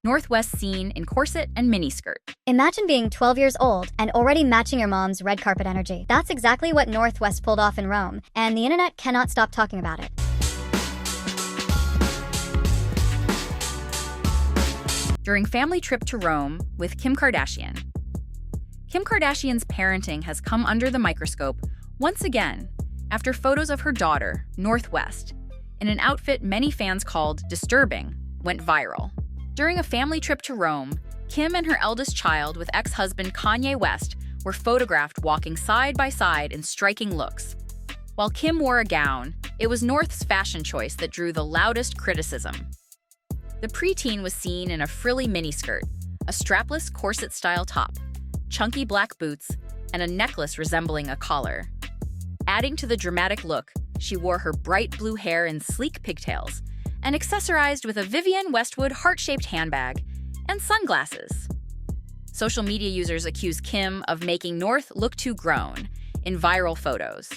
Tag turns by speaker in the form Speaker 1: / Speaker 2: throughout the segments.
Speaker 1: North West seen in corset and miniskirt.
Speaker 2: Imagine being 12 years old and already matching your mom's red carpet energy. That's exactly what North West pulled off in Rome, and the internet cannot stop talking about it.
Speaker 1: During family trip to Rome with Kim Kardashian. Kim Kardashian's parenting has come under the microscope once again after photos of her daughter, North West, in an outfit many fans called disturbing, went viral. During a family trip to Rome, Kim and her eldest child with ex-husband Kanye West were photographed walking side by side in striking looks. While Kim wore a gown, it was North's fashion choice that drew the loudest criticism. The preteen was seen in a frilly miniskirt, a strapless corset-style top, chunky black boots, and a necklace resembling a collar. Adding to the dramatic look, she wore her bright blue hair in sleek pigtails and accessorized with a Vivienne Westwood heart-shaped handbag and sunglasses. Social media users accuse Kim of making North look too grown in viral photos.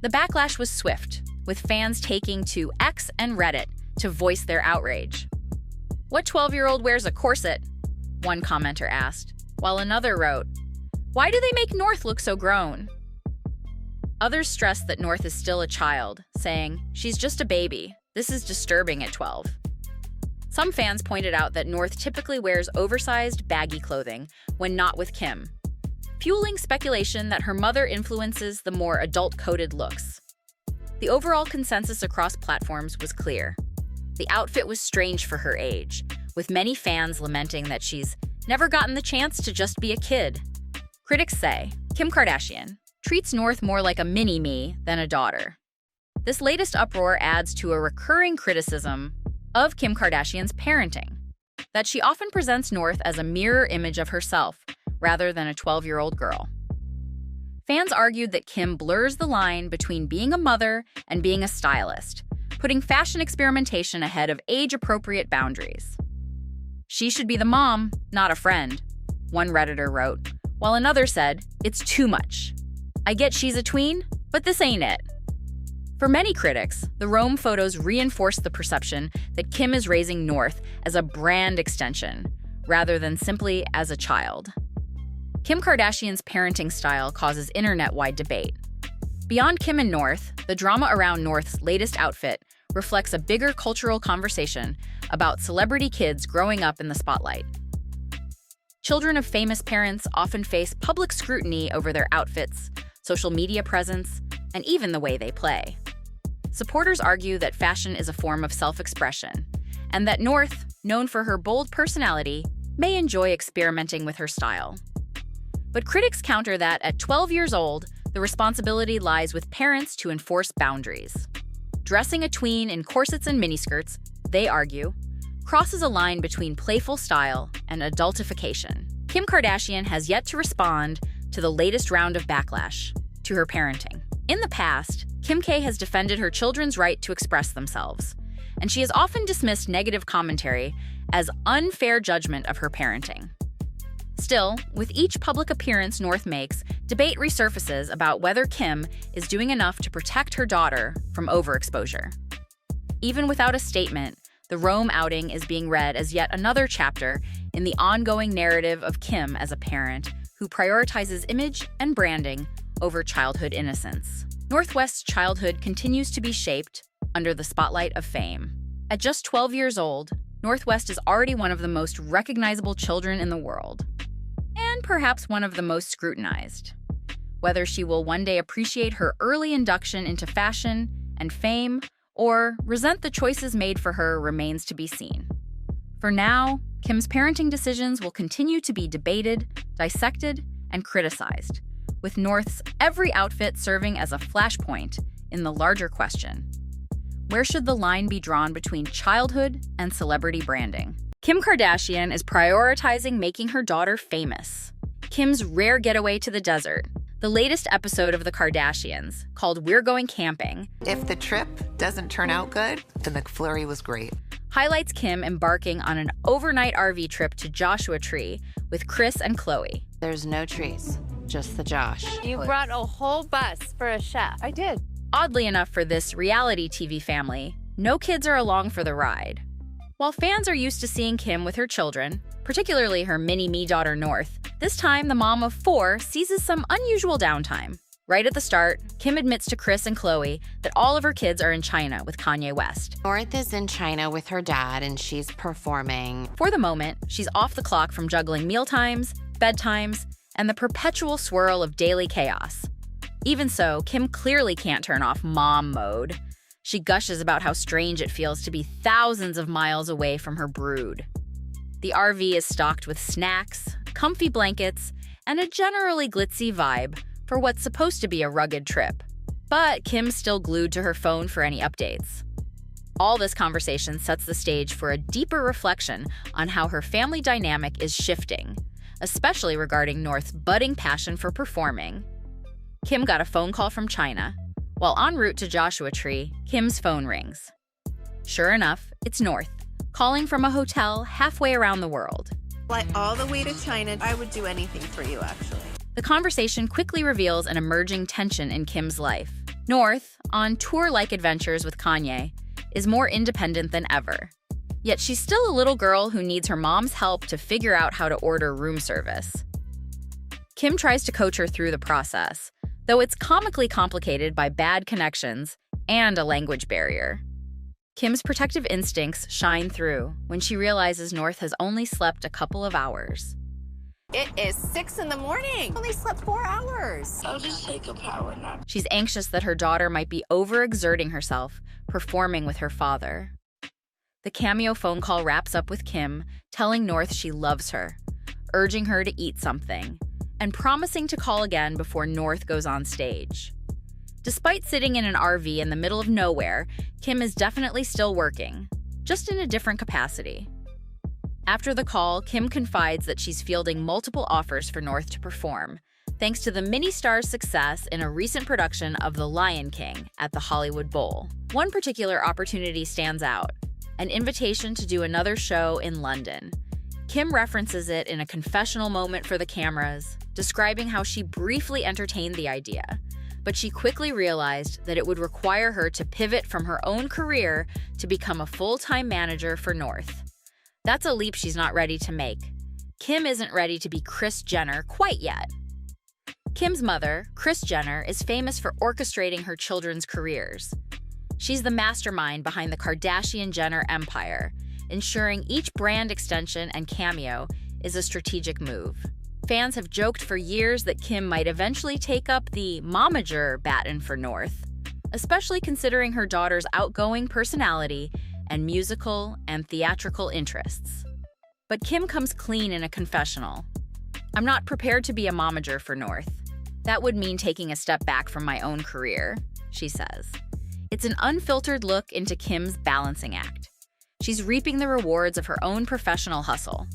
Speaker 1: The backlash was swift, with fans taking to X and Reddit to voice their outrage. "What 12-year-old wears a corset?" one commenter asked, while another wrote, "Why do they make North look so grown?" Others stressed that North is still a child, saying, "She's just a baby. This is disturbing at 12." Some fans pointed out that North typically wears oversized, baggy clothing when not with Kim, fueling speculation that her mother influences the more adult-coded looks. The overall consensus across platforms was clear. The outfit was strange for her age, with many fans lamenting that she's never gotten the chance to just be a kid. Critics say Kim Kardashian treats North more like a mini-me than a daughter. This latest uproar adds to a recurring criticism of Kim Kardashian's parenting, that she often presents North as a mirror image of herself rather than a 12-year-old girl. Fans argued that Kim blurs the line between being a mother and being a stylist, putting fashion experimentation ahead of age-appropriate boundaries. "She should be the mom, not a friend," one Redditor wrote, while another said, "It's too much. I get she's a tween, but this ain't it." For many critics, the Rome photos reinforced the perception that Kim is raising North as a brand extension, rather than simply as a child. Kim Kardashian's parenting style causes internet-wide debate. Beyond Kim and North, the drama around North's latest outfit reflects a bigger cultural conversation about celebrity kids growing up in the spotlight. Children of famous parents often face public scrutiny over their outfits, social media presence, and even the way they play. Supporters argue that fashion is a form of self-expression, and that North, known for her bold personality, may enjoy experimenting with her style. But critics counter that at 12 years old, the responsibility lies with parents to enforce boundaries. Dressing a tween in corsets and miniskirts, they argue, crosses a line between playful style and adultification. Kim Kardashian has yet to respond to the latest round of backlash to her parenting. In the past, Kim K has defended her children's right to express themselves, and she has often dismissed negative commentary as unfair judgment of her parenting. Still, with each public appearance North makes, debate resurfaces about whether Kim is doing enough to protect her daughter from overexposure. Even without a statement, the Rome outing is being read as yet another chapter in the ongoing narrative of Kim as a parent who prioritizes image and branding over childhood innocence. North West's childhood continues to be shaped under the spotlight of fame. At just 12 years old, North West is already one of the most recognizable children in the world, and perhaps one of the most scrutinized. Whether she will one day appreciate her early induction into fashion and fame, or resent the choices made for her remains to be seen. For now, Kim's parenting decisions will continue to be debated, dissected, and criticized, with North's every outfit serving as a flashpoint in the larger question: where should the line be drawn between childhood and celebrity branding? Kim Kardashian is prioritizing making her daughter famous. Kim's rare getaway to the desert, the latest episode of The Kardashians, called We're Going Camping,
Speaker 3: If the trip doesn't turn out good, the McFlurry was great.
Speaker 1: highlights Kim embarking on an overnight RV trip to Joshua Tree with Chris and Chloe.
Speaker 4: There's no trees, just the Josh.
Speaker 5: You brought a whole bus for a chef.
Speaker 4: I did.
Speaker 1: Oddly enough for this reality TV family, no kids are along for the ride. While fans are used to seeing Kim with her children, particularly her mini-me daughter North, this time the mom of 4 seizes some unusual downtime. Right at the start, Kim admits to Chris and Khloe that all of her kids are in China with Kanye West.
Speaker 4: North is in China with her dad and she's performing.
Speaker 1: For the moment, she's off the clock from juggling mealtimes, bedtimes, and the perpetual swirl of daily chaos. Even so, Kim clearly can't turn off mom mode. She gushes about how strange it feels to be thousands of miles away from her brood. The RV is stocked with snacks, comfy blankets, and a generally glitzy vibe for what's supposed to be a rugged trip. But Kim's still glued to her phone for any updates. All this conversation sets the stage for a deeper reflection on how her family dynamic is shifting, especially regarding North's budding passion for performing. Kim got a phone call from China. While en route to Joshua Tree, Kim's phone rings. Sure enough, it's North, calling from a hotel halfway around the world.
Speaker 6: Fly all the way to China. I would do anything for you, actually.
Speaker 1: The conversation quickly reveals an emerging tension in Kim's life. North, on tour-like adventures with Kanye, is more independent than ever. Yet she's still a little girl who needs her mom's help to figure out how to order room service. Kim tries to coach her through the process, though it's comically complicated by bad connections and a language barrier. Kim's protective instincts shine through when she realizes North has only slept a couple of hours.
Speaker 6: It is 6 in the morning. Only slept 4 hours.
Speaker 7: I'll just take a power nap.
Speaker 1: She's anxious that her daughter might be overexerting herself, performing with her father. The cameo phone call wraps up with Kim telling North she loves her, urging her to eat something, and promising to call again before North goes on stage. Despite sitting in an RV in the middle of nowhere, Kim is definitely still working, just in a different capacity. After the call, Kim confides that she's fielding multiple offers for North to perform, thanks to the mini-star's success in a recent production of The Lion King at the Hollywood Bowl. One particular opportunity stands out, an invitation to do another show in London. Kim references it in a confessional moment for the cameras, describing how she briefly entertained the idea, but she quickly realized that it would require her to pivot from her own career to become a full-time manager for North. That's a leap she's not ready to make. Kim isn't ready to be Kris Jenner quite yet. Kim's mother, Kris Jenner, is famous for orchestrating her children's careers. She's the mastermind behind the Kardashian-Jenner empire, ensuring each brand extension and cameo is a strategic move. Fans have joked for years that Kim might eventually take up the momager baton for North, especially considering her daughter's outgoing personality and musical and theatrical interests. But Kim comes clean in a confessional. "I'm not prepared to be a momager for North. That would mean taking a step back from my own career," she says. It's an unfiltered look into Kim's balancing act. She's reaping the rewards of her own professional hustle,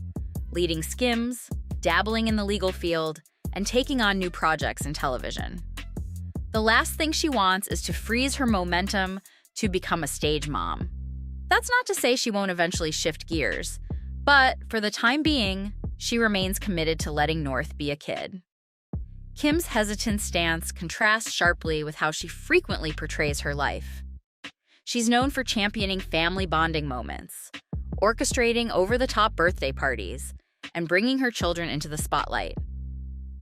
Speaker 1: leading Skims, dabbling in the legal field, and taking on new projects in television. The last thing she wants is to freeze her momentum to become a stage mom. That's not to say she won't eventually shift gears, but for the time being, she remains committed to letting North be a kid. Kim's hesitant stance contrasts sharply with how she frequently portrays her life. She's known for championing family bonding moments, orchestrating over-the-top birthday parties, and bringing her children into the spotlight.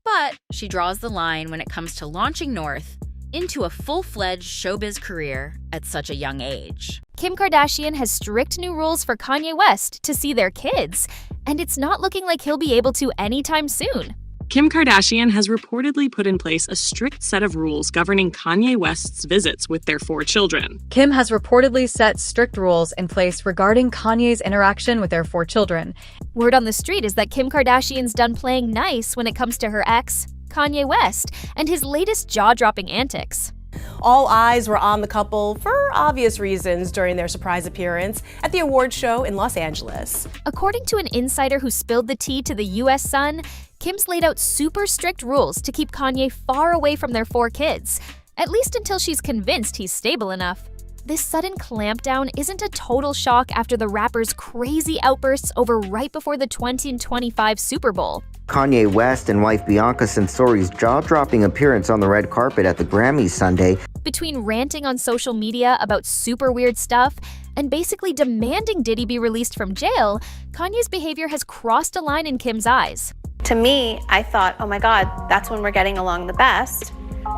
Speaker 1: But she draws the line when it comes to launching North into a full-fledged showbiz career at such a young age.
Speaker 8: Kim Kardashian has strict new rules for Kanye West to see their kids, and it's not looking like he'll be able to anytime soon.
Speaker 9: Kim Kardashian has reportedly put in place a strict set of rules governing Kanye West's visits with their 4 children.
Speaker 10: Kim has reportedly set strict rules in place regarding Kanye's interaction with their 4 children.
Speaker 8: Word on the street is that Kim Kardashian's done playing nice when it comes to her ex, Kanye West, and his latest jaw-dropping antics.
Speaker 11: All eyes were on the couple for obvious reasons during their surprise appearance at the awards show in Los Angeles.
Speaker 8: According to an insider who spilled the tea to the U.S. Sun, Kim's laid out super strict rules to keep Kanye far away from their 4 kids, at least until she's convinced he's stable enough. This sudden clampdown isn't a total shock after the rapper's crazy outbursts over right before the 2025 Super Bowl.
Speaker 12: Kanye West and wife Bianca Censori's jaw-dropping appearance on the red carpet at the Grammys Sunday.
Speaker 8: Between ranting on social media about super weird stuff and basically demanding Diddy be released from jail, Kanye's behavior has crossed a line in Kim's eyes.
Speaker 6: To me, I thought, oh my God, that's when we're getting along the best.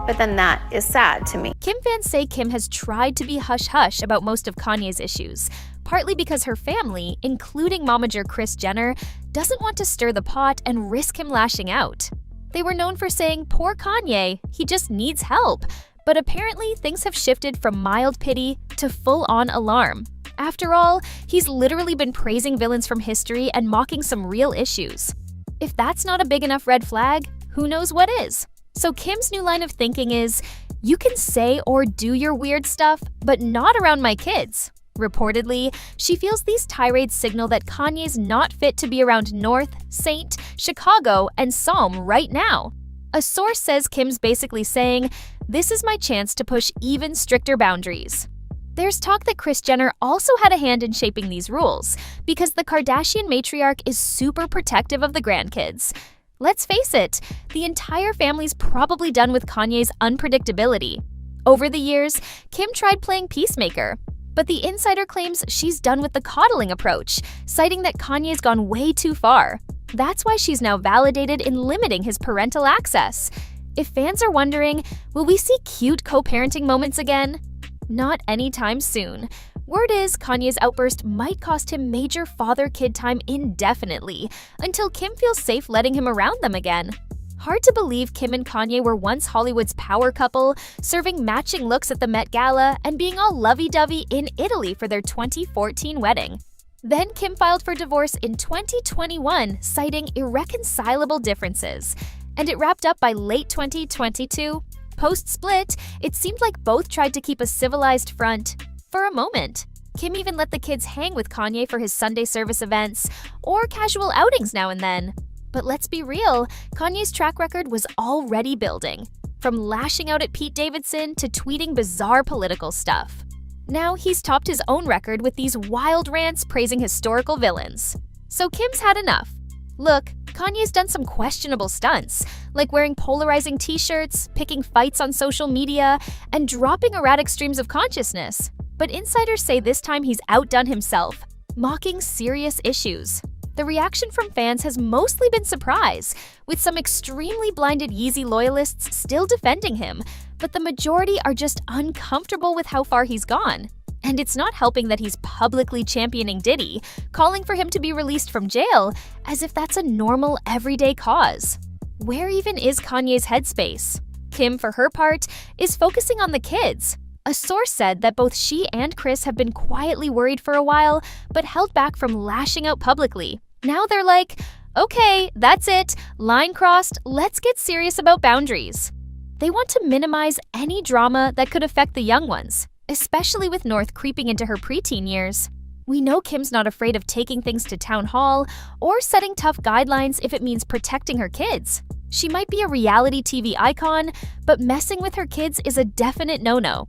Speaker 6: But then that is sad to me.
Speaker 8: Kim fans say Kim has tried to be hush-hush about most of Kanye's issues, partly because her family, including momager Kris Jenner, doesn't want to stir the pot and risk him lashing out. They were known for saying, poor Kanye, he just needs help. But apparently, things have shifted from mild pity to full-on alarm. After all, he's literally been praising villains from history and mocking some real issues. If that's not a big enough red flag, who knows what is? So Kim's new line of thinking is, you can say or do your weird stuff, but not around my kids. Reportedly, she feels these tirades signal that Kanye's not fit to be around North, Saint, Chicago, and Psalm right now. A source says Kim's basically saying, this is my chance to push even stricter boundaries. There's talk that Kris Jenner also had a hand in shaping these rules, because the Kardashian matriarch is super protective of the grandkids. Let's face it, the entire family's probably done with Kanye's unpredictability. Over the years, Kim tried playing peacemaker, but the insider claims she's done with the coddling approach, citing that Kanye's gone way too far. That's why she's now validated in limiting his parental access. If fans are wondering, will we see cute co-parenting moments again? Not anytime soon. Word is Kanye's outburst might cost him major father-kid time indefinitely, until Kim feels safe letting him around them again. Hard to believe Kim and Kanye were once Hollywood's power couple, serving matching looks at the Met Gala and being all lovey-dovey in Italy for their 2014 wedding. Then Kim filed for divorce in 2021, citing irreconcilable differences. And it wrapped up by late 2022. Post-split, it seemed like both tried to keep a civilized front. For a moment, Kim even let the kids hang with Kanye for his Sunday service events, or casual outings now and then. But let's be real, Kanye's track record was already building, from lashing out at Pete Davidson to tweeting bizarre political stuff. Now he's topped his own record with these wild rants praising historical villains. So Kim's had enough. Look, Kanye's done some questionable stunts, like wearing polarizing t-shirts, picking fights on social media, and dropping erratic streams of consciousness. But insiders say this time he's outdone himself, mocking serious issues. The reaction from fans has mostly been surprise, with some extremely blinded Yeezy loyalists still defending him, but the majority are just uncomfortable with how far he's gone. And it's not helping that he's publicly championing Diddy, calling for him to be released from jail, as if that's a normal, everyday cause. Where even is Kanye's headspace? Kim, for her part, is focusing on the kids. A source said that both she and Kris have been quietly worried for a while, but held back from lashing out publicly. Now they're like, okay, that's it, line crossed, let's get serious about boundaries. They want to minimize any drama that could affect the young ones, especially with North creeping into her preteen years. We know Kim's not afraid of taking things to town hall or setting tough guidelines if it means protecting her kids. She might be a reality TV icon, but messing with her kids is a definite no-no.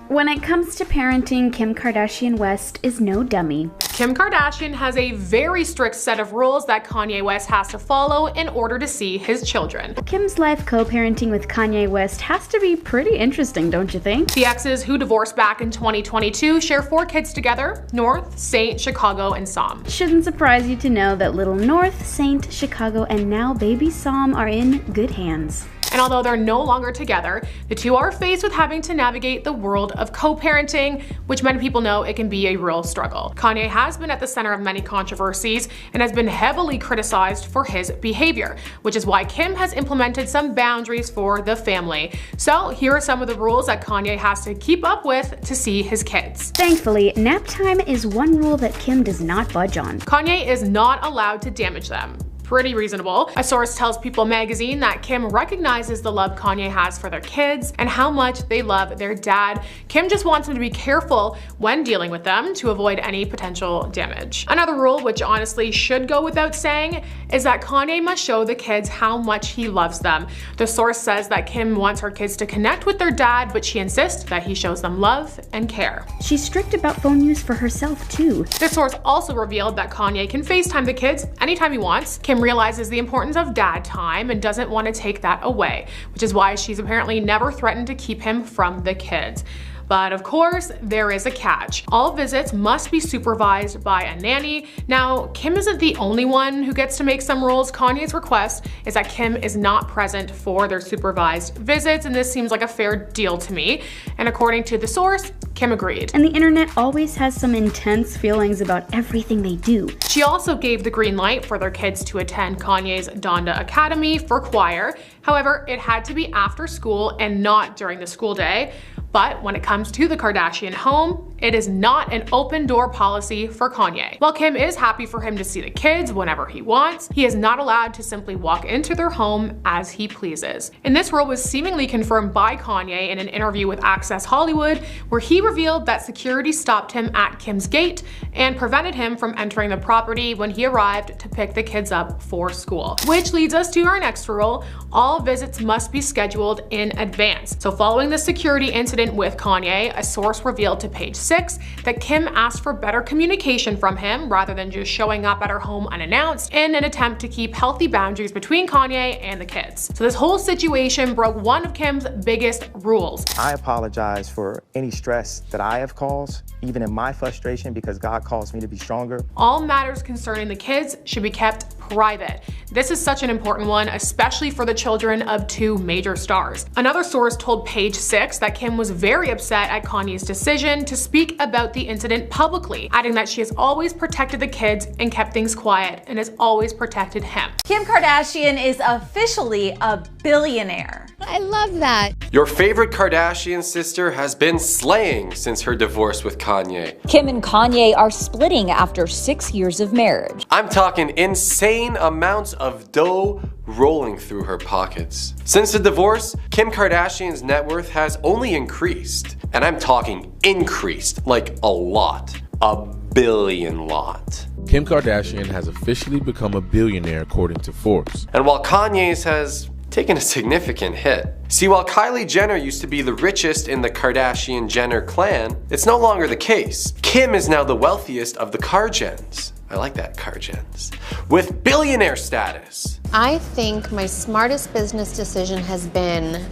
Speaker 7: When it comes to parenting, Kim Kardashian West is no dummy.
Speaker 13: Kim Kardashian has a very strict set of rules that Kanye West has to follow in order to see his children.
Speaker 7: Kim's life co-parenting with Kanye West has to be pretty interesting, don't you think?
Speaker 13: The exes, who divorced back in 2022, share 4 kids together: North, Saint, Chicago, and Psalm.
Speaker 7: Shouldn't surprise you to know that little North, Saint, Chicago, and now baby Psalm are in good hands.
Speaker 13: And although they're no longer together, the two are faced with having to navigate the world of co-parenting, which many people know it can be a real struggle. Kanye has been at the center of many controversies and has been heavily criticized for his behavior, which is why Kim has implemented some boundaries for the family. So here are some of the rules that Kanye has to keep up with to see his kids.
Speaker 7: Thankfully, nap time is one rule that Kim does not budge on.
Speaker 13: Kanye is not allowed to damage them. Pretty reasonable. A source tells People magazine that Kim recognizes the love Kanye has for their kids and how much they love their dad. Kim just wants him to be careful when dealing with them to avoid any potential damage. Another rule, which honestly should go without saying, is that Kanye must show the kids how much he loves them. The source says that Kim wants her kids to connect with their dad, but she insists that he shows them love and care.
Speaker 7: She's strict about phone use for herself too.
Speaker 13: The source also revealed that Kanye can FaceTime the kids anytime he wants. Kim realizes the importance of dad time and doesn't want to take that away, which is why she's apparently never threatened to keep him from the kids. But of course, there is a catch. All visits must be supervised by a nanny. Now, Kim isn't the only one who gets to make some rules. Kanye's request is that Kim is not present for their supervised visits, and this seems like a fair deal to me. And according to the source, Kim agreed.
Speaker 7: And the internet always has some intense feelings about everything they do.
Speaker 13: She also gave the green light for their kids to attend Kanye's Donda Academy for choir. However, it had to be after school and not during the school day. But when it comes to the Kardashian home, it is not an open door policy for Kanye. While Kim is happy for him to see the kids whenever he wants, he is not allowed to simply walk into their home as he pleases. And this rule was seemingly confirmed by Kanye in an interview with Access Hollywood, where he revealed that security stopped him at Kim's gate and prevented him from entering the property when he arrived to pick the kids up for school. Which leads us to our next rule: all visits must be scheduled in advance. So following the security incident with Kanye, a source revealed to Page 6 that Kim asked for better communication from him rather than just showing up at her home unannounced in an attempt to keep healthy boundaries between Kanye and the kids. So this whole situation broke one of Kim's biggest rules.
Speaker 14: I apologize for any stress that I have caused, even in my frustration, because God calls me to be stronger.
Speaker 13: All matters concerning the kids should be kept private. This is such an important one, especially for the children of two major stars. Another source told Page 6 that Kim was very upset at Kanye's decision to speak about the incident publicly, adding that she has always protected the kids and kept things quiet and has always protected him.
Speaker 15: Kim Kardashian is officially a billionaire.
Speaker 16: I love that.
Speaker 17: Your favorite Kardashian sister has been slaying since her divorce with Kanye.
Speaker 18: Kim and Kanye are splitting after 6 years of marriage.
Speaker 17: I'm talking insane amounts of dough rolling through her pockets. Since the divorce, Kim Kardashian's net worth has only increased. And I'm talking increased, like a lot. A billion lot.
Speaker 19: Kim Kardashian has officially become a billionaire according to Forbes.
Speaker 17: And while Kanye's has taken a significant hit. See, while Kylie Jenner used to be the richest in the Kardashian-Jenner clan, it's no longer the case. Kim is now the wealthiest of the Kardashians. I like that, Kardashians. With billionaire status.
Speaker 4: I think my smartest business decision has been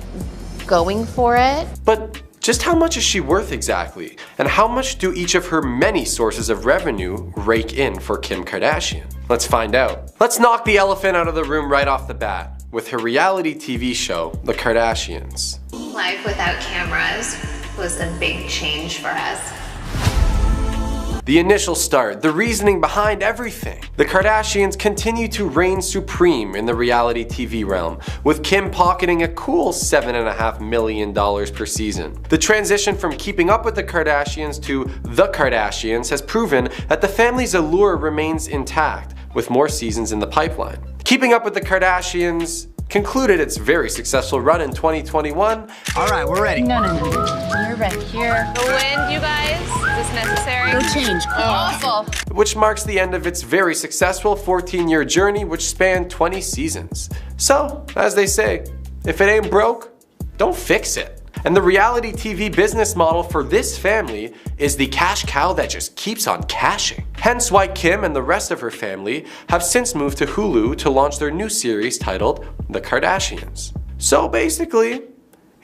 Speaker 4: going for it.
Speaker 17: But just how much is she worth exactly? And how much do each of her many sources of revenue rake in for Kim Kardashian? Let's find out. Let's knock the elephant out of the room right off the bat with her reality TV show, The Kardashians.
Speaker 6: Life without cameras was a big change for us.
Speaker 17: The initial start, the reasoning behind everything. The Kardashians continue to reign supreme in the reality TV realm, with Kim pocketing a cool $7.5 million per season. The transition from Keeping Up with the Kardashians to The Kardashians has proven that the family's allure remains intact, with more seasons in the pipeline. Keeping Up with the Kardashians concluded its very successful run in 2021.
Speaker 20: All right, we're ready.
Speaker 5: No. You're ready. Here. The wind, you guys. Is this necessary?
Speaker 20: Go change.
Speaker 5: Awful.
Speaker 17: Which marks the end of its very successful 14-year journey, which spanned 20 seasons. So, as they say, if it ain't broke, don't fix it. And the reality TV business model for this family is the cash cow that just keeps on cashing. Hence why Kim and the rest of her family have since moved to Hulu to launch their new series titled The Kardashians. So basically,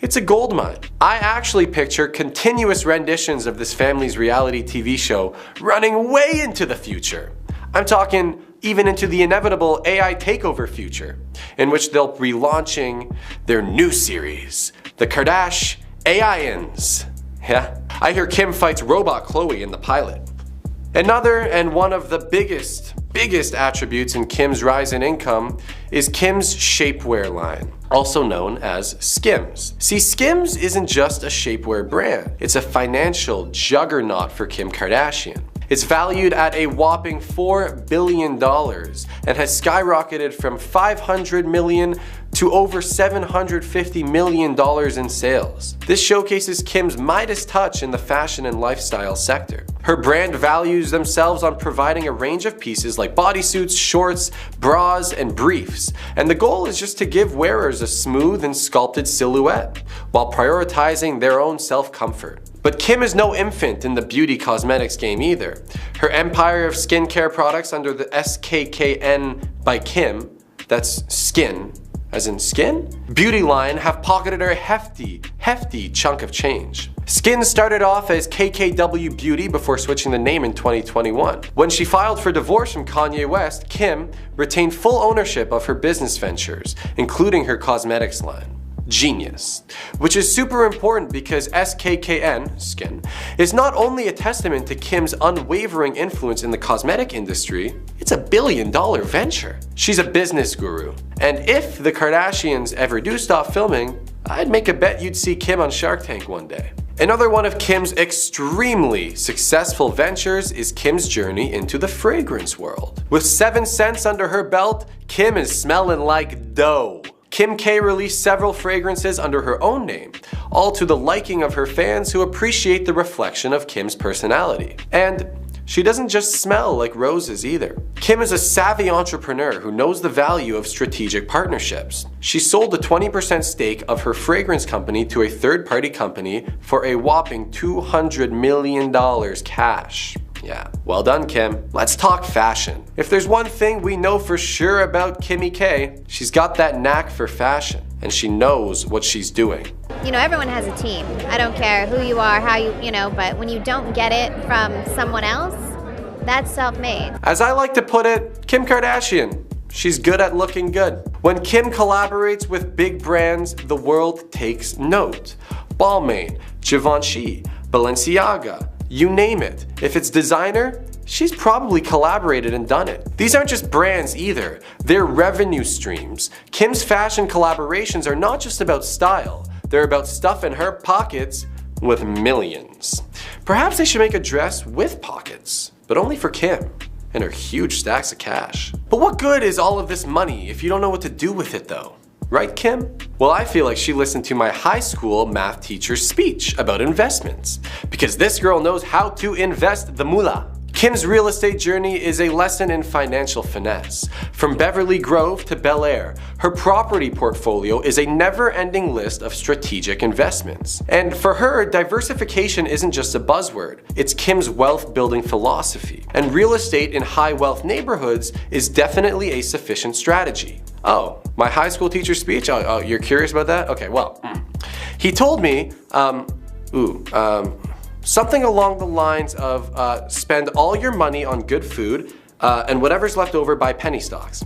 Speaker 17: it's a gold mine. I actually picture continuous renditions of this family's reality TV show running way into the future. I'm talking even into the inevitable AI takeover future, in which they'll be launching their new series, The Kardashians. Yeah, I hear Kim fights robot Chloe in the pilot. Another and one of the biggest attributes in Kim's rise in income is Kim's shapewear line, also known as Skims. See, Skims isn't just a shapewear brand, it's a financial juggernaut for Kim Kardashian. It's valued at a whopping $4 billion and has skyrocketed from $500 million to over $750 million in sales. This showcases Kim's Midas touch in the fashion and lifestyle sector. Her brand values themselves on providing a range of pieces like bodysuits, shorts, bras, and briefs, and the goal is just to give wearers a smooth and sculpted silhouette, while prioritizing their own self-comfort. But Kim is no infant in the beauty cosmetics game either. Her empire of skincare products under the SKKN by Kim, that's skin, as in skin, beauty line have pocketed her hefty chunk of change. Skin started off as KKW Beauty before switching the name in 2021. When she filed for divorce from Kanye West, Kim retained full ownership of her business ventures, including her cosmetics line. Genius. Which is super important because SKKN, Skin, is not only a testament to Kim's unwavering influence in the cosmetic industry, it's a billion-dollar venture. She's a business guru. And if the Kardashians ever do stop filming, I'd make a bet you'd see Kim on Shark Tank one day. Another one of Kim's extremely successful ventures is Kim's journey into the fragrance world. With 7 scents under her belt, Kim is smelling like dough. Kim K released several fragrances under her own name, all to the liking of her fans who appreciate the reflection of Kim's personality. And she doesn't just smell like roses either. Kim is a savvy entrepreneur who knows the value of strategic partnerships. She sold a 20% stake of her fragrance company to a third-party company for a whopping $200 million cash. Yeah, well done, Kim. Let's talk fashion. If there's one thing we know for sure about Kimmy K, she's got that knack for fashion, and she knows what she's doing.
Speaker 4: You know, everyone has a team. I don't care who you are, how you know, but when you don't get it from someone else, that's self-made.
Speaker 17: As I like to put it, Kim Kardashian. She's good at looking good. When Kim collaborates with big brands, the world takes note. Balmain, Givenchy, Balenciaga, you name it. If it's designer, she's probably collaborated and done it. These aren't just brands either, they're revenue streams. Kim's fashion collaborations are not just about style, they're about stuff in her pockets with millions. Perhaps they should make a dress with pockets, but only for Kim and her huge stacks of cash. But what good is all of this money if you don't know what to do with it though? Right, Kim? Well, I feel like she listened to my high school math teacher's speech about investments, because this girl knows how to invest the moolah. Kim's real estate journey is a lesson in financial finesse. From Beverly Grove to Bel Air, her property portfolio is a never-ending list of strategic investments. And for her, diversification isn't just a buzzword, it's Kim's wealth-building philosophy. And real estate in high-wealth neighborhoods is definitely a sufficient strategy. Oh, my high school teacher's speech? Oh, you're curious about that? Okay, well, he told me, something along the lines of spend all your money on good food and whatever's left over buy penny stocks.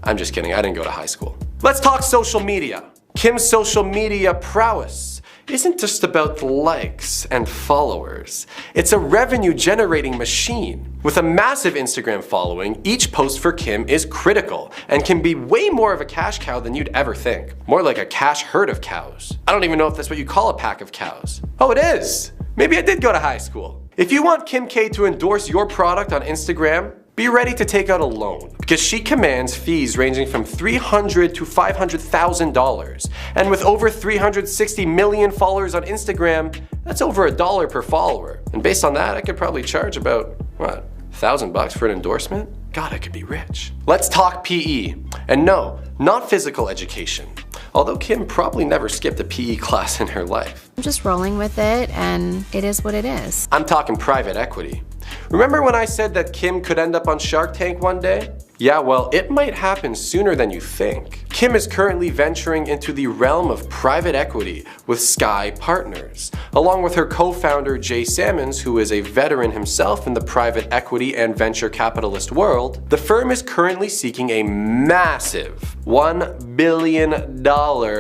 Speaker 17: I'm just kidding, I didn't go to high school. Let's talk social media. Kim's social media prowess isn't just about the likes and followers. It's a revenue generating machine. With a massive Instagram following, each post for Kim is critical and can be way more of a cash cow than you'd ever think. More like a cash herd of cows. I don't even know if that's what you call a pack of cows. Oh, it is! Maybe I did go to high school. If you want Kim K to endorse your product on Instagram, be ready to take out a loan, because she commands fees ranging from $300,000 to $500,000. And with over 360 million followers on Instagram, that's over $1 per follower. And based on that, I could probably charge about, what, $1,000 for an endorsement? God, I could be rich. Let's talk PE. And no, not physical education. Although Kim probably never skipped a PE class in her life.
Speaker 4: I'm just rolling with it, and it is what it is.
Speaker 17: I'm talking private equity. Remember when I said that Kim could end up on Shark Tank one day? Yeah, well, it might happen sooner than you think. Kim is currently venturing into the realm of private equity with Sky Partners. Along with her co-founder Jay Sammons, who is a veteran himself in the private equity and venture capitalist world, the firm is currently seeking a massive $1 billion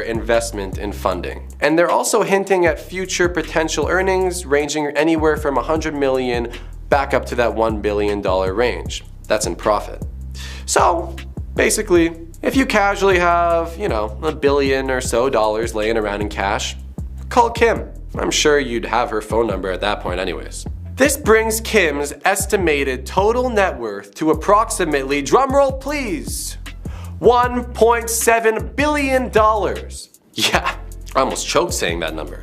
Speaker 17: investment in funding. And they're also hinting at future potential earnings ranging anywhere from $100 million back up to that $1 billion range. That's in profit. So, basically, if you casually have, $1 billion or so laying around in cash, call Kim. I'm sure you'd have her phone number at that point anyways. This brings Kim's estimated total net worth to approximately, drumroll please, $1.7 billion. Yeah, I almost choked saying that number.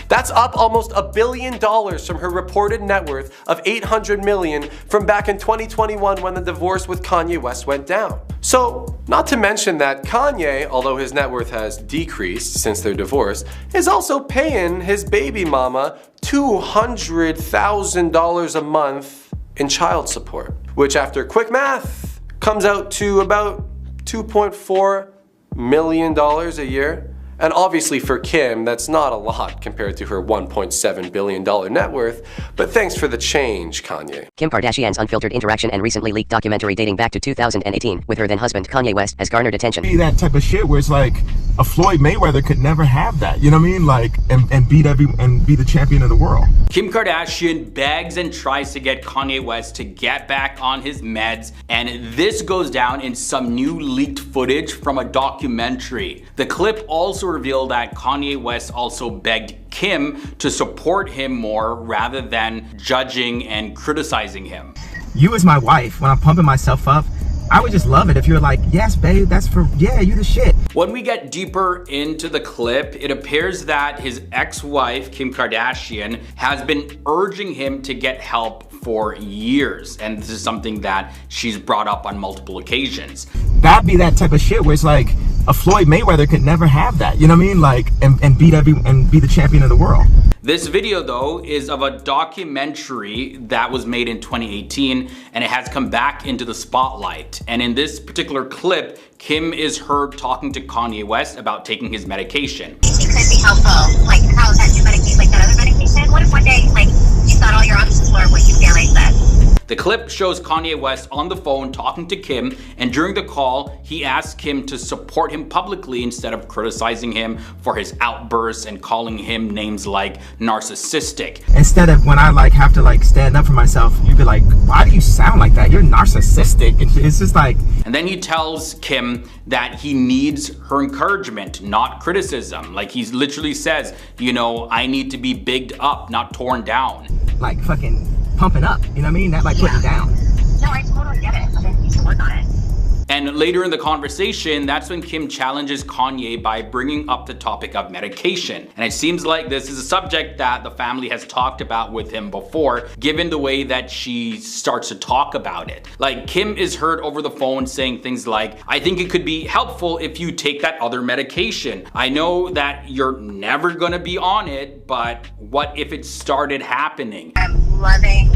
Speaker 17: That's up almost $1 billion from her reported net worth of $800 million from back in 2021 when the divorce with Kanye West went down. So, not to mention that Kanye, although his net worth has decreased since their divorce, is also paying his baby mama $200,000 a month in child support, which after quick math comes out to about $2.4 million a year. And obviously for Kim, that's not a lot compared to her $1.7 billion net worth, but thanks for the change, Kanye.
Speaker 16: Kim Kardashian's unfiltered interaction and recently leaked documentary dating back to 2018 with her then husband Kanye West has garnered attention.
Speaker 20: Be that type of shit where it's like a Floyd Mayweather could never have that, you know what I mean? Like, and be the champion of the world.
Speaker 21: Kim Kardashian begs and tries to get Kanye West to get back on his meds, and this goes down in some new leaked footage from a documentary. The clip also revealed that Kanye West also begged Kim to support him more rather than judging and criticizing him.
Speaker 20: You as my wife, when I'm pumping myself up, I would just love it if you're like, yes, babe, you the shit.
Speaker 21: When we get deeper into the clip, it appears that his ex-wife, Kim Kardashian, has been urging him to get help for years. And this is something that she's brought up on multiple occasions.
Speaker 20: That'd be that type of shit where it's like a Floyd Mayweather could never have that, you know what I mean? Like, and be the champion of the world.
Speaker 21: This video though is of a documentary that was made in 2018 and it has come back into the spotlight. And in this particular clip, Kim is heard talking to Kanye West about taking his medication.
Speaker 22: It could be helpful. Like, how is that new medication? Like that other medication? What if one day, like, you thought all your options were what you barely said?
Speaker 21: The clip shows Kanye West on the phone talking to Kim, and during the call, he asked Kim to support him publicly instead of criticizing him for his outbursts and calling him names like narcissistic.
Speaker 20: Instead of when I like have to like stand up for myself, you'd be like, why do you sound like that? You're narcissistic. And it's just like...
Speaker 21: And then he tells Kim that he needs her encouragement, not criticism. Like he literally says, you know, I need to be bigged up, not torn down.
Speaker 20: Like fucking pumping up, you know what I mean? That like putting down.
Speaker 22: No, I totally get it. I need to work on it.
Speaker 21: And later in the conversation, that's when Kim challenges Kanye by bringing up the topic of medication. And it seems like this is a subject that the family has talked about with him before, given the way that she starts to talk about it. Like Kim is heard over the phone saying things like, I think it could be helpful if you take that other medication. I know that you're never gonna be on it, but what if it started happening?
Speaker 22: I'm loving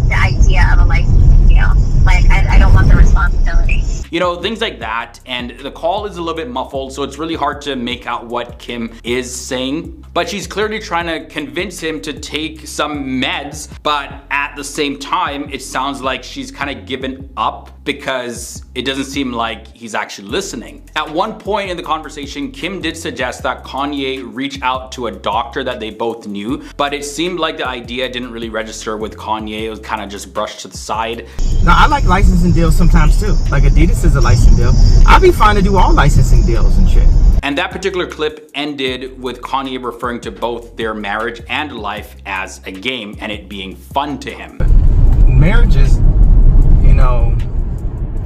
Speaker 22: the idea of a licensing deal. Like, I don't want the responsibility.
Speaker 21: You know, things like that. And the call is a little bit muffled, so it's really hard to make out what Kim is saying. But she's clearly trying to convince him to take some meds, but at the same time, it sounds like she's kind of given up because it doesn't seem like he's actually listening. At one point in the conversation, Kim did suggest that Kanye reach out to a doctor that they both knew, but it seemed like the idea didn't really register with Kanye. It was kind of just brushed to the side.
Speaker 20: No, I like licensing deals sometimes too. Like Adidas is a licensing deal. I'd be fine to do all licensing deals and shit.
Speaker 21: And that particular clip ended with Kanye referring to both their marriage and life as a game and it being fun to him.
Speaker 20: Marriage is, you know,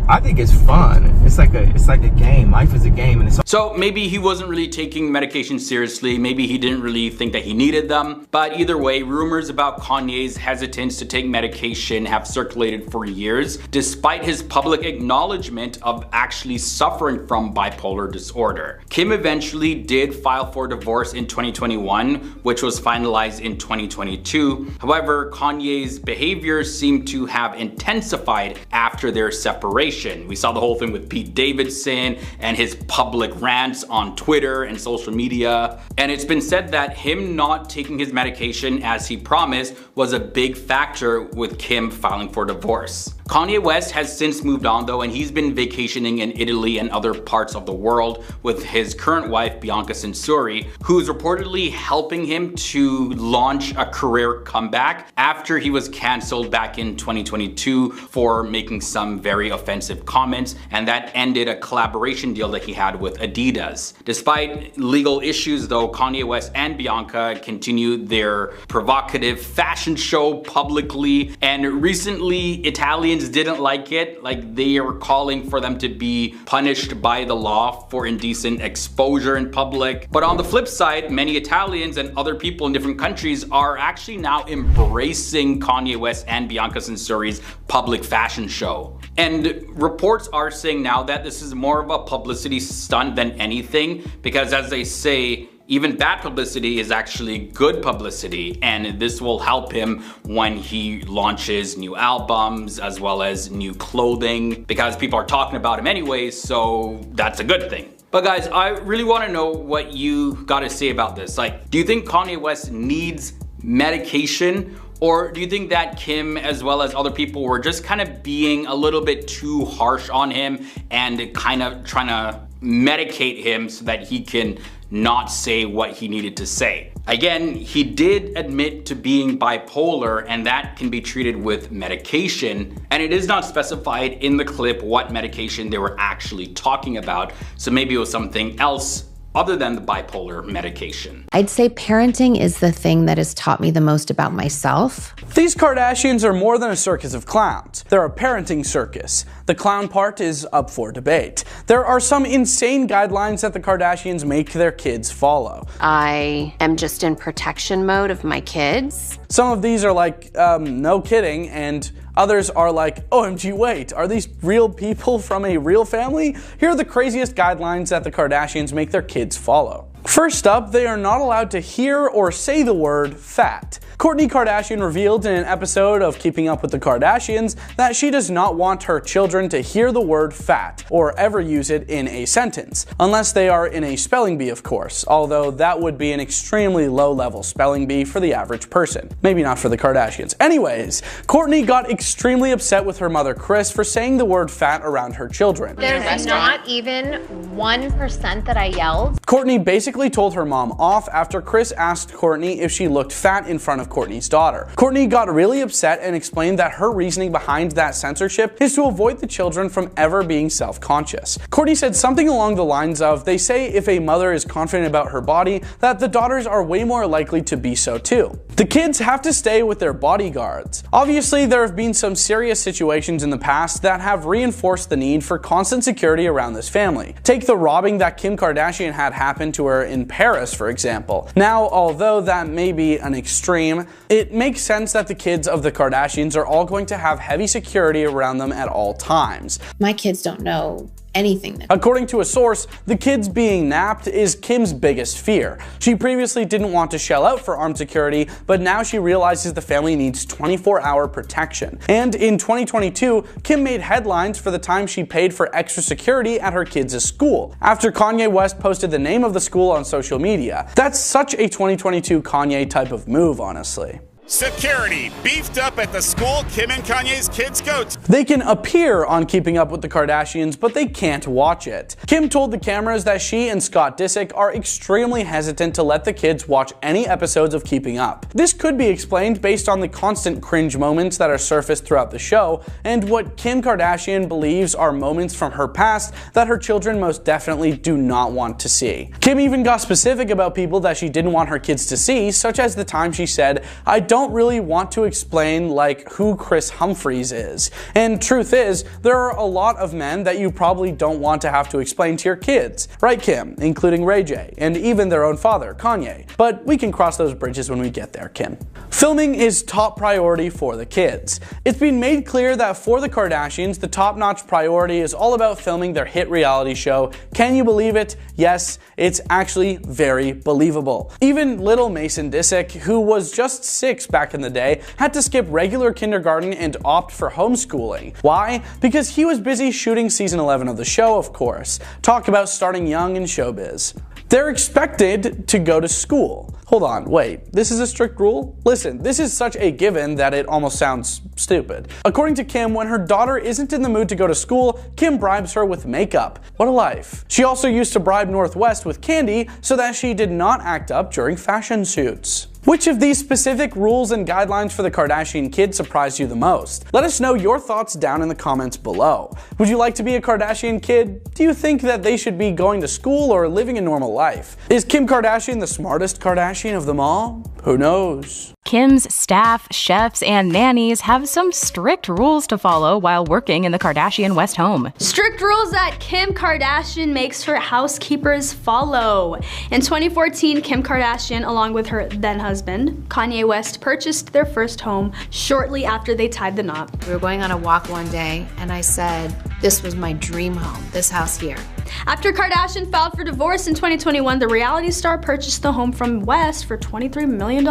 Speaker 20: I think it's fun. It's like a game. Life is a game, and it's
Speaker 21: so maybe he wasn't really taking medication seriously. Maybe he didn't really think that he needed them. But either way, rumors about Kanye's hesitance to take medication have circulated for years, despite his public acknowledgement of actually suffering from bipolar disorder. Kim eventually did file for divorce in 2021, which was finalized in 2022. However, Kanye's behaviors seem to have intensified after their separation. We saw the whole thing with Pete Davidson and his public rants on Twitter and social media. And it's been said that him not taking his medication as he promised was a big factor with Kim filing for divorce. Kanye West has since moved on though, and he's been vacationing in Italy and other parts of the world with his current wife, Bianca Censori, who's reportedly helping him to launch a career comeback after he was canceled back in 2022 for making some very offensive comments, and that ended a collaboration deal that he had with Adidas. Despite legal issues though, Kanye West and Bianca continued their provocative fashion show publicly, and recently Italians didn't like it. Like, they are calling for them to be punished by the law for indecent exposure in public. But on the flip side, many Italians and other people in different countries are actually now embracing Kanye West and Bianca Censori's public fashion show. And reports are saying now that this is more of a publicity stunt than anything, because as they say, even bad publicity is actually good publicity, and this will help him when he launches new albums as well as new clothing, because people are talking about him anyway, so that's a good thing. But guys, I really want to know what you got to say about this. Like, do you think Kanye West needs medication? Or do you think that Kim, as well as other people, were just kind of being a little bit too harsh on him and kind of trying to medicate him so that he can not say what he needed to say? Again, he did admit to being bipolar, and that can be treated with medication. And it is not specified in the clip what medication they were actually talking about. So maybe it was something else other than the bipolar medication.
Speaker 2: I'd say parenting is the thing that has taught me the most about myself.
Speaker 3: These Kardashians are more than a circus of clowns. They're a parenting circus. The clown part is up for debate. There are some insane guidelines that the Kardashians make their kids follow.
Speaker 2: I am just in protection mode of my kids.
Speaker 3: Some of these are like, no kidding, and others are like, OMG, wait, are these real people from a real family? Here are the craziest guidelines that the Kardashians make their kids follow. First up, they are not allowed to hear or say the word fat. Kourtney Kardashian revealed in an episode of Keeping Up with the Kardashians that she does not want her children to hear the word fat or ever use it in a sentence, unless they are in a spelling bee, of course, although that would be an extremely low-level spelling bee for the average person. Maybe not for the Kardashians. Anyways, Kourtney got extremely upset with her mother Kris for saying the word fat around her children.
Speaker 4: There's not even 1% that I yelled.
Speaker 3: Kourtney basically told her mom off after Kris asked Kourtney if she looked fat in front of Kourtney's daughter. Kourtney got really upset and explained that her reasoning behind that censorship is to avoid the children from ever being self-conscious. Kourtney said something along the lines of, they say if a mother is confident about her body, that the daughters are way more likely to be so too. The kids have to stay with their bodyguards. Obviously, there have been some serious situations in the past that have reinforced the need for constant security around this family. Take the robbing that Kim Kardashian had happen to her in Paris, for example. Now, although that may be an extreme, it makes sense that the kids of the Kardashians are all going to have heavy security around them at all times.
Speaker 2: My kids don't know anything.
Speaker 3: According to a source, the kids being napped is Kim's biggest fear. She previously didn't want to shell out for armed security, but now she realizes the family needs 24-hour protection. And in 2022, Kim made headlines for the time she paid for extra security at her kids' school, after Kanye West posted the name of the school on social media. That's such a 2022 Kanye type of move, honestly.
Speaker 23: Security beefed up at the school Kim and Kanye's kids go to.
Speaker 3: They can appear on Keeping Up with the Kardashians, but they can't watch it. Kim told the cameras that she and Scott Disick are extremely hesitant to let the kids watch any episodes of Keeping Up. This could be explained based on the constant cringe moments that are surfaced throughout the show, and what Kim Kardashian believes are moments from her past that her children most definitely do not want to see. Kim even got specific about people that she didn't want her kids to see, such as the time she said, "I don't really want to explain like who Kris Humphries is." And truth is, there are a lot of men that you probably don't want to have to explain to your kids. Right, Kim? Including Ray J, and even their own father, Kanye. But we can cross those bridges when we get there, Kim. Filming is top priority for the kids. It's been made clear that for the Kardashians, the top-notch priority is all about filming their hit reality show. Can you believe it? Yes, it's actually very believable. Even little Mason Disick, who was just 6 back in the day, had to skip regular kindergarten and opt for homeschooling. Why? Because he was busy shooting season 11 of the show, of course. Talk about starting young in showbiz. They're expected to go to school. Hold on, wait, this is a strict rule? Listen, this is such a given that it almost sounds stupid. According to Kim, when her daughter isn't in the mood to go to school, Kim bribes her with makeup. What a life. She also used to bribe North West with candy so that she did not act up during fashion shoots. Which of these specific rules and guidelines for the Kardashian kids surprised you the most? Let us know your thoughts down in the comments below. Would you like to be a Kardashian kid? Do you think that they should be going to school or living a normal life? Is Kim Kardashian the smartest Kardashian of them all? Who knows?
Speaker 24: Kim's staff, chefs, and nannies have some strict rules to follow while working in the Kardashian West home.
Speaker 7: Strict rules that Kim Kardashian makes her housekeepers follow. In 2014, Kim Kardashian, along with her then-husband, Kanye West, purchased their first home shortly after they tied the knot.
Speaker 2: We were going on a walk one day, and I said, this was my dream home, this house here.
Speaker 7: After Kardashian filed for divorce in 2021, the reality star purchased the home from West for $23 million.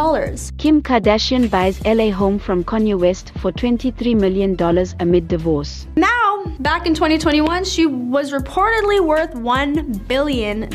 Speaker 25: Kim Kardashian buys LA home from Kanye West for $23 million amid divorce.
Speaker 7: Now, Back in 2021, she was reportedly worth $1 billion.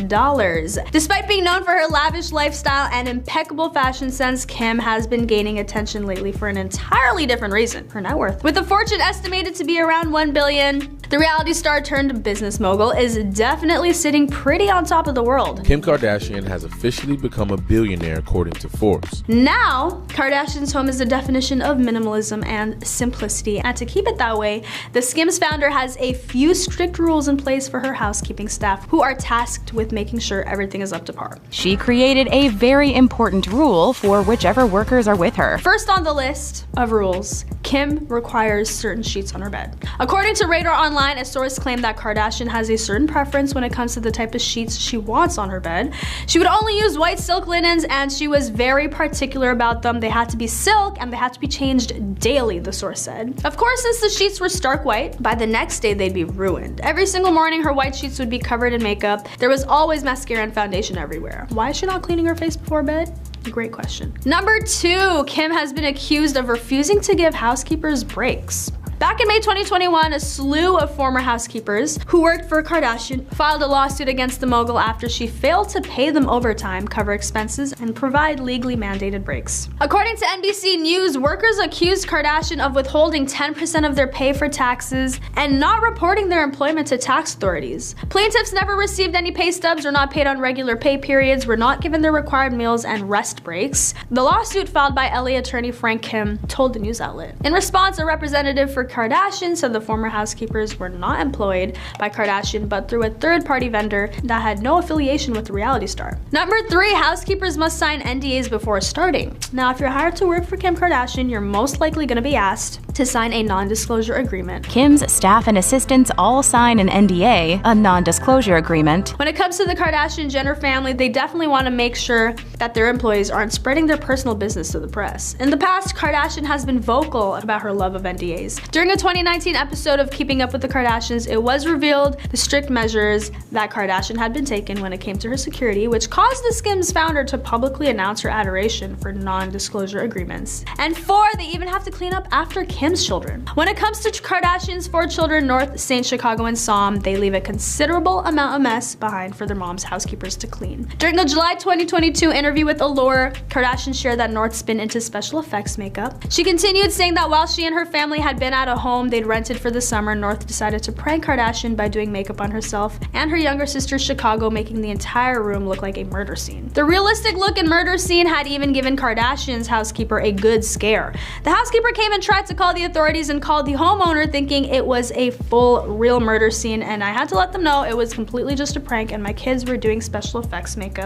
Speaker 7: Despite being known for her lavish lifestyle and impeccable fashion sense, Kim has been gaining attention lately for an entirely different reason, her net worth. With a fortune estimated to be around $1 billion, the reality star turned business mogul is definitely sitting pretty on top of the world.
Speaker 19: Kim Kardashian has officially become a billionaire according to Forbes.
Speaker 7: Now, Kardashian's home is the definition of minimalism and simplicity, and to keep it that way, the Skims founder has a few strict rules in place for her housekeeping staff, who are tasked with making sure everything is up to par.
Speaker 24: She created a very important rule for whichever workers are with her.
Speaker 7: First on the list of rules, Kim requires certain sheets on her bed. According to Radar Online, a source claimed that Kardashian has a certain preference when it comes to the type of sheets she wants on her bed. She would only use white silk linens, and she was very particular about them. They had to be silk and they had to be changed daily, the source said. Of course, since the sheets were stark white, by the next day they'd be ruined. Every single morning her white sheets would be covered in makeup. There was always mascara and foundation everywhere. Why is she not cleaning her face before bed? Great question. Number 2, Kim has been accused of refusing to give housekeepers breaks. Back in May 2021, a slew of former housekeepers who worked for Kardashian filed a lawsuit against the mogul after she failed to pay them overtime, cover expenses, and provide legally mandated breaks. According to NBC News, workers accused Kardashian of withholding 10% of their pay for taxes and not reporting their employment to tax authorities. Plaintiffs never received any pay stubs, were not paid on regular pay periods, were not given their required meals and rest breaks. The lawsuit filed by LA attorney Frank Kim told the news outlet. In response, a representative for Kardashian said the former housekeepers were not employed by Kardashian but through a third-party vendor that had no affiliation with the reality star. Number 3, housekeepers must sign NDAs before starting. Now, if you're hired to work for Kim Kardashian, you're most likely going to be asked to sign a non-disclosure agreement.
Speaker 24: Kim's staff and assistants all sign an NDA, a non-disclosure agreement.
Speaker 7: When it comes to the Kardashian-Jenner family, they definitely want to make sure that their employees aren't spreading their personal business to the press. In the past, Kardashian has been vocal about her love of NDAs. During a 2019 episode of Keeping Up with the Kardashians, it was revealed the strict measures that Kardashian had been taken when it came to her security, which caused the Skims founder to publicly announce her adoration for non-disclosure agreements. And 4, they even have to clean up after Kim's children. When it comes to Kardashian's 4 children, North, Saint, Chicago, and Psalm, they leave a considerable amount of mess behind for their mom's housekeepers to clean. During a July 2022 interview with Allure, Kardashian shared that North's been into special effects makeup. She continued saying that while she and her family had been at a home they'd rented for the summer, North decided to prank Kardashian by doing makeup on herself and her younger sister Chicago, making the entire room look like a murder scene. The realistic look and murder scene had even given Kardashian's housekeeper a good scare. The housekeeper came and tried to call the authorities and called the homeowner thinking it was a full real murder scene, and I had to let them know it was completely just a prank and my kids were doing special effects makeup.